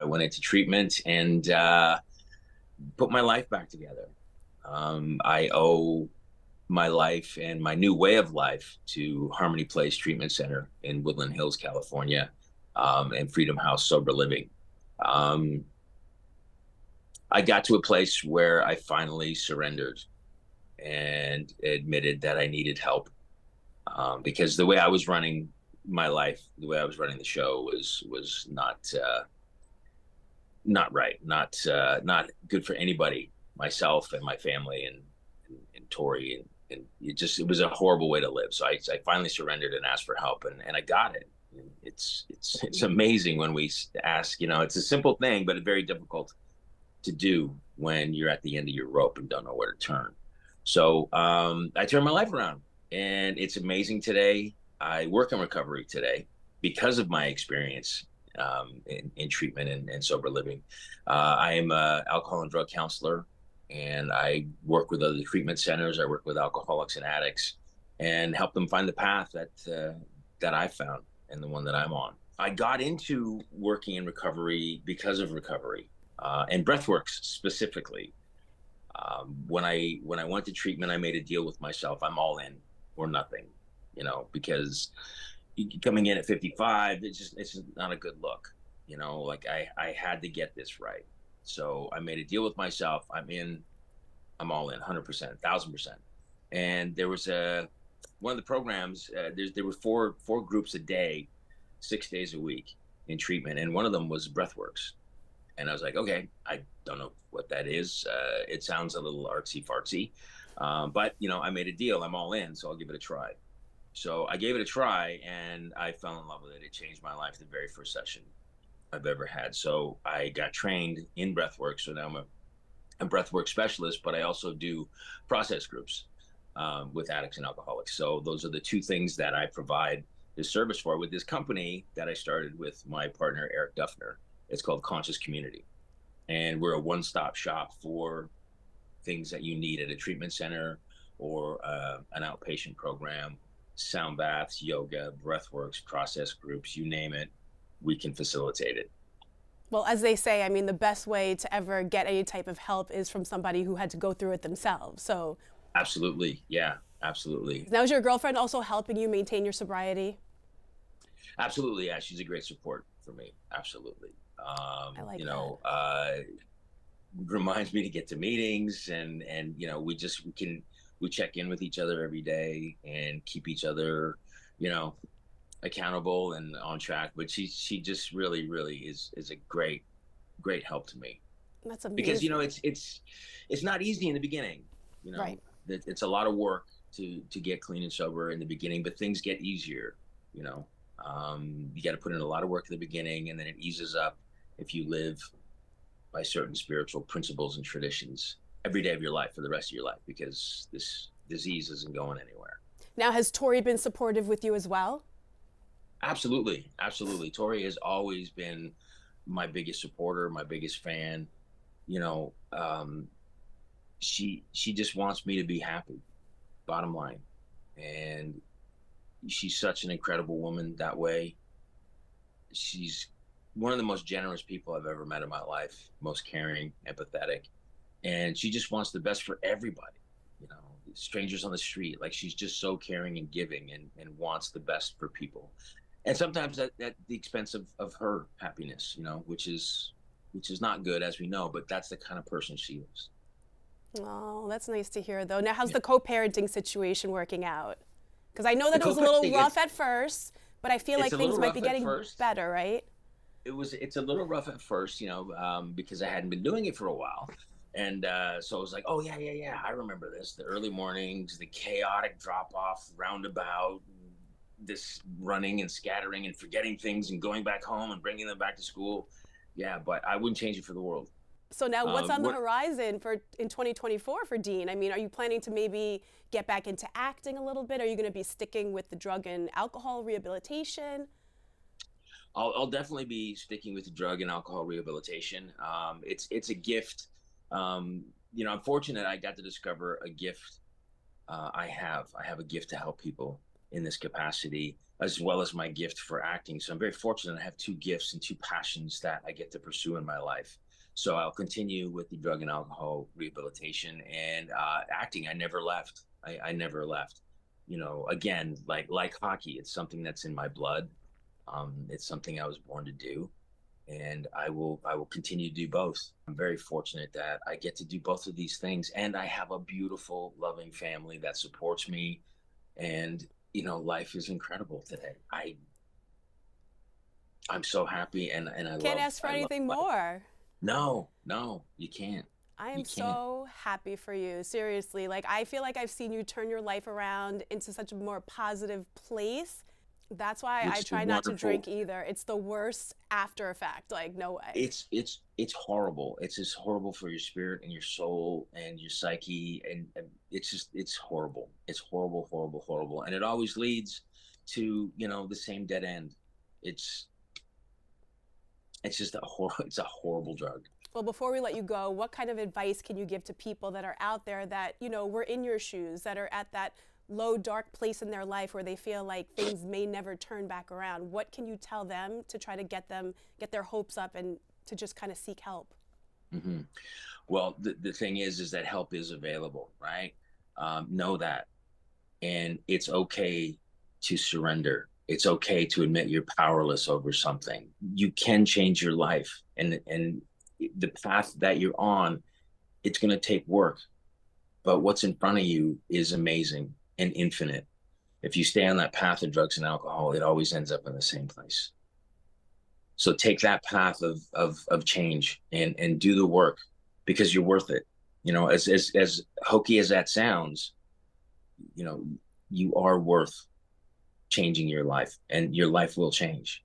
went into treatment and put my life back together. I owe my life and my new way of life to Harmony Place Treatment Center in Woodland Hills, California, and Freedom House Sober Living. Um, I got to a place where I finally surrendered and admitted that I needed help, because the way I was running my life, the way I was running the show was not right, not good for anybody, myself and my family, and Tori, and it was a horrible way to live. So I finally surrendered and asked for help, and I got it. It's amazing when we ask. It's a simple thing, but it's very difficult to do when you're at the end of your rope and don't know where to turn. So I turned my life around, and it's amazing today. I work in recovery today because of my experience in treatment and sober living. I am an alcohol and drug counselor, and I work with other treatment centers. I work with alcoholics and addicts, and help them find the path that I found and the one that I'm on. I got into working in recovery because of recovery, and breathworks specifically. When I went to treatment, I made a deal with myself. I'm all in or nothing, because coming in at 55, it's not a good look. Like I had to get this right. So I made a deal with myself. I'm in, I'm all in, 100%, 1,000%. And there was one of the programs. There were four groups a day, 6 days a week in treatment, and one of them was breathworks. And I was like, okay, I don't know what that is. It sounds a little artsy fartsy, but I made a deal. I'm all in, so I'll give it a try. So I gave it a try, and I fell in love with it. It changed my life the very first session I've ever had. So I got trained in breathwork. So now I'm a breathwork specialist, but I also do process groups with addicts and alcoholics. So those are the two things that I provide this service for with this company that I started with my partner, Eric Duffner. It's called Conscious Community. And we're a one-stop shop for things that you need at a treatment center or an outpatient program, sound baths, yoga, breathworks, process groups, you name it, we can facilitate it. Well, as they say, I mean, the best way to ever get any type of help is from somebody who had to go through it themselves. So Absolutely. Yeah, absolutely. now is your girlfriend also helping you maintain your sobriety? Absolutely. Yeah, she's a great support for me. Absolutely. I like that. Reminds me to get to meetings, and we check in with each other every day and keep each other, you know, accountable and on track. But she just really is a great help to me, That's because amazing. it's not easy in the beginning. You know, Right. it's a lot of work to get clean and sober in the beginning, but things get easier. You know, you got to put in a lot of work at the beginning, and then it eases up if you live by certain spiritual principles and traditions every day of your life for the rest of your life, because this disease isn't going anywhere. Now, has Tori been supportive with you as well? Absolutely, absolutely. Tori has always been my biggest supporter, my biggest fan. You know, she just wants me to be happy, bottom line. And she's such an incredible woman that way. She's one of the most generous people I've ever met in my life, most caring, empathetic, and she just wants the best for everybody. You know, strangers on the street. Like, she's just so caring and giving, and wants the best for people. And sometimes at the expense of her happiness, which is not good, as we know, but that's the kind of person she is. Oh, that's nice to hear, though. Now, how's Yeah. the co-parenting situation working out? Because I know The that it was a little co-parenting, rough at first, but I feel it's like a things little might be rough at getting first. better, right? It's a little rough at first, because I hadn't been doing it for a while. And so I was like, oh, yeah, I remember this. The early mornings, the chaotic drop off roundabout, this running and scattering and forgetting things and going back home and bringing them back to school. Yeah, but I wouldn't change it for the world. So now what's on the What horizon for in 2024 for Dean? I mean, are you planning to maybe get back into acting a little bit? Are you going to be sticking with the drug and alcohol rehabilitation? I'll definitely be sticking with the drug and alcohol rehabilitation. It's a gift. I'm fortunate I got to discover a gift. I have a gift to help people, in this capacity, as well as my gift for acting. So I'm very fortunate. I have two gifts and two passions that I get to pursue in my life. So I'll continue with the drug and alcohol rehabilitation and acting. I never left. I never left. You know, again, like hockey, it's something that's in my blood. It's something I was born to do, and I will continue to do both. I'm very fortunate that I get to do both of these things, and I have a beautiful, loving family that supports me. And life is incredible today. I'm so happy, and I Can't love ask for I love anything life. more. No, no, you can't. I You am can't. so happy for you. Seriously. Like, I feel like I've seen you turn your life around into such a more positive place. That's why I Which is try not to wonderful. drink either. It's the worst after effect. Like, no way. It's horrible. It's just horrible for your spirit and your soul and your psyche, and it's horrible. It's horrible, horrible, horrible, and it always leads to the same dead end. It's it's just it's a horrible drug. Well, before we let you go, what kind of advice can you give to people that are out there that, were in your shoes, that are at that low, dark place in their life where they feel like things may never turn back around? What can you tell them to try to get their hopes up and to just kind of seek help? Hmm. Well, the thing is that help is available, right? Know that, and it's okay to surrender. It's okay to admit you're powerless over something. You can change your life, and the path that you're on, it's going to take work, but what's in front of you is amazing and infinite. If you stay on that path of drugs and alcohol, it always ends up in the same place. So take that path of change and do the work, because you're worth it. As hokey as that sounds, you know, you are worth changing your life, and your life will change.